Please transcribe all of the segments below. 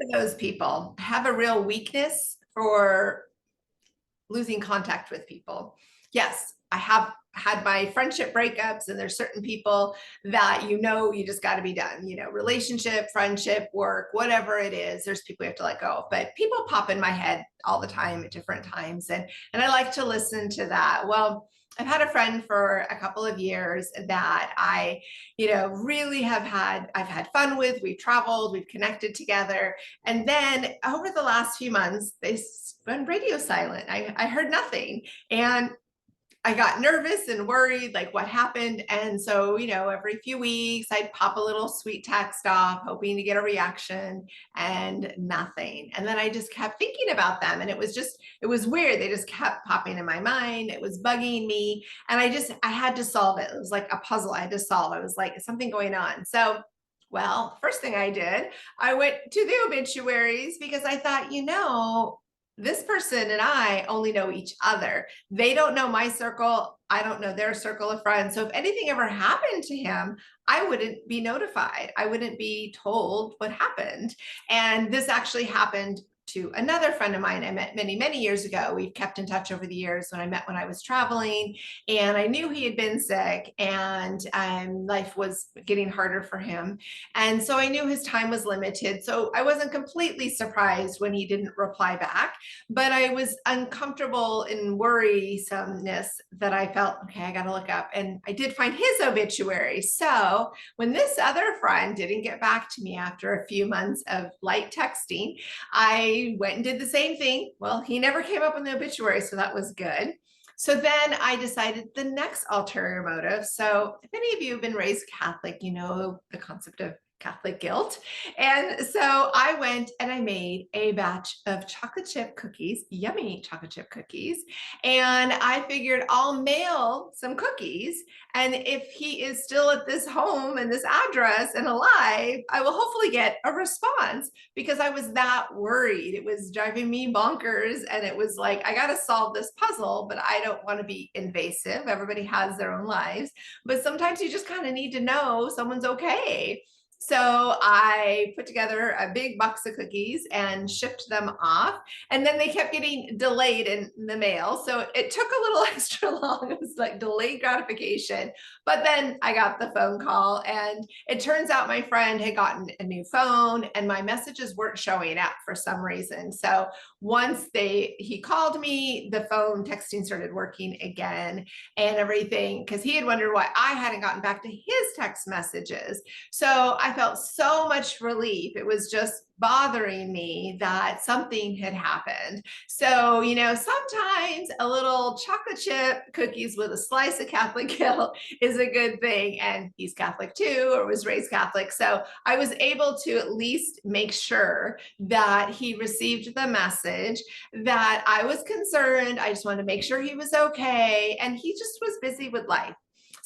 of those people. I have a real weakness for losing contact with people. Yes, I have had my friendship breakups, and there's certain people that you just got to be done. Relationship, friendship, work, whatever it is, there's people you have to let go of. But people pop in my head all the time at different times, and I like to listen to that. Well, I've had a friend for a couple of years that really I've had fun with. We've traveled, we've connected together. And then over the last few months, they went radio silent. I heard nothing. And I got nervous and worried, like what happened. And so, every few weeks I'd pop a little sweet text off, hoping to get a reaction, and nothing. And then I just kept thinking about them. And it was weird. They just kept popping in my mind. It was bugging me. And I had to solve it. It was like a puzzle I had to solve. I was like, something going on. So, well, first thing I did, I went to the obituaries because I thought, this person and I only know each other. They don't know my circle. I don't know their circle of friends. So if anything ever happened to him, I wouldn't be notified. I wouldn't be told what happened. And this actually happened to another friend of mine I met many, many years ago. We've kept in touch over the years when I was traveling, and I knew he had been sick, and life was getting harder for him. And so I knew his time was limited. So I wasn't completely surprised when he didn't reply back, but I was uncomfortable in worrisomeness that I felt, okay, I got to look up. And I did find his obituary. So when this other friend didn't get back to me after a few months of light texting, I went and did the same thing. Well, he never came up in the obituary, so that was good. So then I decided the next ulterior motive. So if any of you have been raised Catholic, you know the concept of Catholic guilt. And so I went and I made a batch of chocolate chip cookies, yummy chocolate chip cookies. And I figured I'll mail some cookies. And if he is still at this home and this address and alive, I will hopefully get a response, because I was that worried. It was driving me bonkers. And it was like, I got to solve this puzzle, but I don't want to be invasive. Everybody has their own lives. But sometimes you just kind of need to know someone's okay. So I put together a big box of cookies and shipped them off. And then they kept getting delayed in the mail. So it took a little extra long. It was like delayed gratification. But then I got the phone call, and it turns out my friend had gotten a new phone and my messages weren't showing up for some reason. So once he called me, the phone texting started working again and everything, because he had wondered why I hadn't gotten back to his text messages. So I felt so much relief. It was just bothering me that something had happened. So, sometimes a little chocolate chip cookies with a slice of Catholic guilt is a good thing. And he's Catholic too, or was raised Catholic. So I was able to at least make sure that he received the message, that I was concerned. I just wanted to make sure he was okay. And he just was busy with life.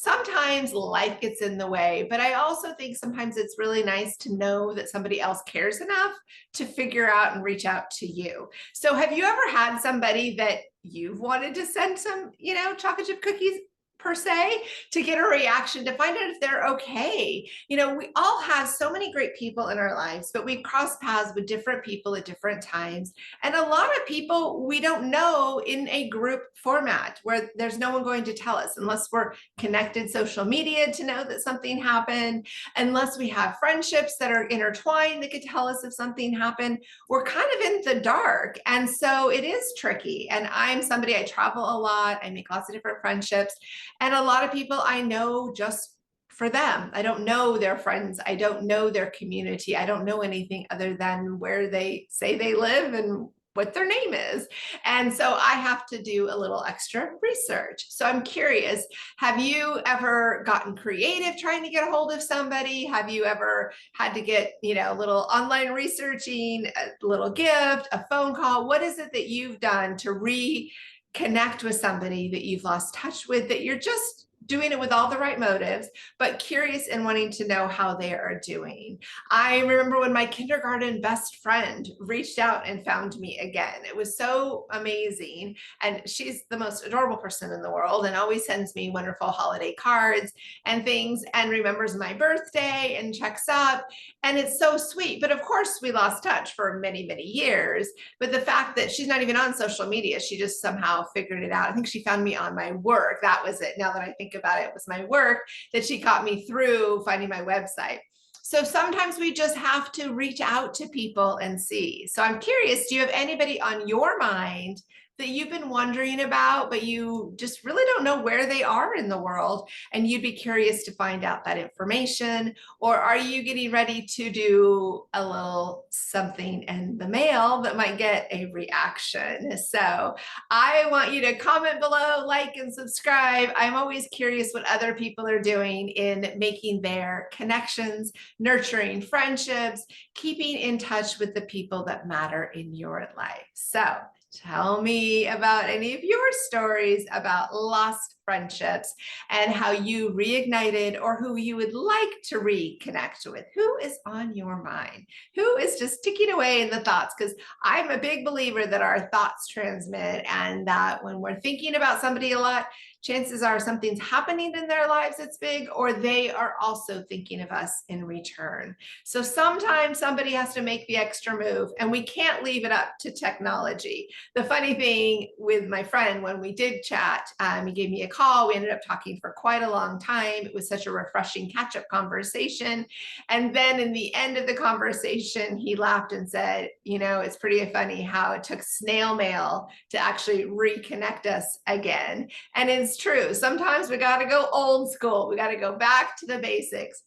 Sometimes life gets in the way, but I also think sometimes it's really nice to know that somebody else cares enough to figure out and reach out to you. So have you ever had somebody that you've wanted to send some, chocolate chip cookies per se, to get a reaction, to find out if they're okay? We all have so many great people in our lives, but we cross paths with different people at different times. And a lot of people we don't know in a group format, where there's no one going to tell us unless we're connected social media to know that something happened, unless we have friendships that are intertwined that could tell us if something happened. We're kind of in the dark. And so it is tricky. And I travel a lot. I make lots of different friendships. And a lot of people I know just for them. I don't know their friends. I don't know their community. I don't know anything other than where they say they live and what their name is. And so I have to do a little extra research. So I'm curious, have you ever gotten creative trying to get a hold of somebody? Have you ever had to get, a little online researching, a little gift, a phone call? What is it that you've done to reconnect with somebody that you've lost touch with, that you're just doing it with all the right motives, but curious and wanting to know how they are doing. I remember when my kindergarten best friend reached out and found me again. It was so amazing. And she's the most adorable person in the world and always sends me wonderful holiday cards and things and remembers my birthday and checks up. And it's so sweet. But of course, we lost touch for many, many years. But the fact that she's not even on social media, she just somehow figured it out. I think she found me on my work. That was it. Now that I think about it, it was my work that she caught me through finding my website. So sometimes we just have to reach out to people and see. So I'm curious, do you have anybody on your mind that you've been wondering about, but you just really don't know where they are in the world, and you'd be curious to find out that information? Or are you getting ready to do a little something in the mail that might get a reaction? So I want you to comment below, like, and subscribe. I'm always curious what other people are doing in making their connections, nurturing friendships, keeping in touch with the people that matter in your life. So tell me about any of your stories about lost friendships and how you reignited, or who you would like to reconnect with. Who is on your mind? Who is just ticking away in the thoughts? Because I'm a big believer that our thoughts transmit, and that when we're thinking about somebody a lot, chances are something's happening in their lives that's big, or they are also thinking of us in return. So sometimes somebody has to make the extra move, and we can't leave it up to technology. The funny thing with my friend, when we did chat, he gave me a call. We ended up talking for quite a long time. It was such a refreshing catch-up conversation. And then in the end of the conversation, he laughed and said, you know, it's pretty funny how it took snail mail to actually reconnect us again. And it's true. Sometimes we got to go old school. We got to go back to the basics.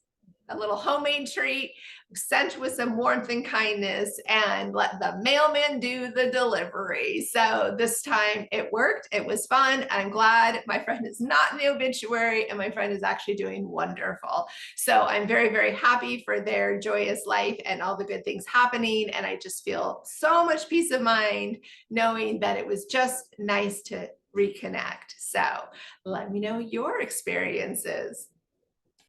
A little homemade treat sent with some warmth and kindness, and let the mailman do the delivery. So this time it worked. It was fun. I'm glad my friend is not in the obituary, and my friend is actually doing wonderful. So I'm very, very happy for their joyous life and all the good things happening. And I just feel so much peace of mind knowing that it was just nice to reconnect. So let me know your experiences.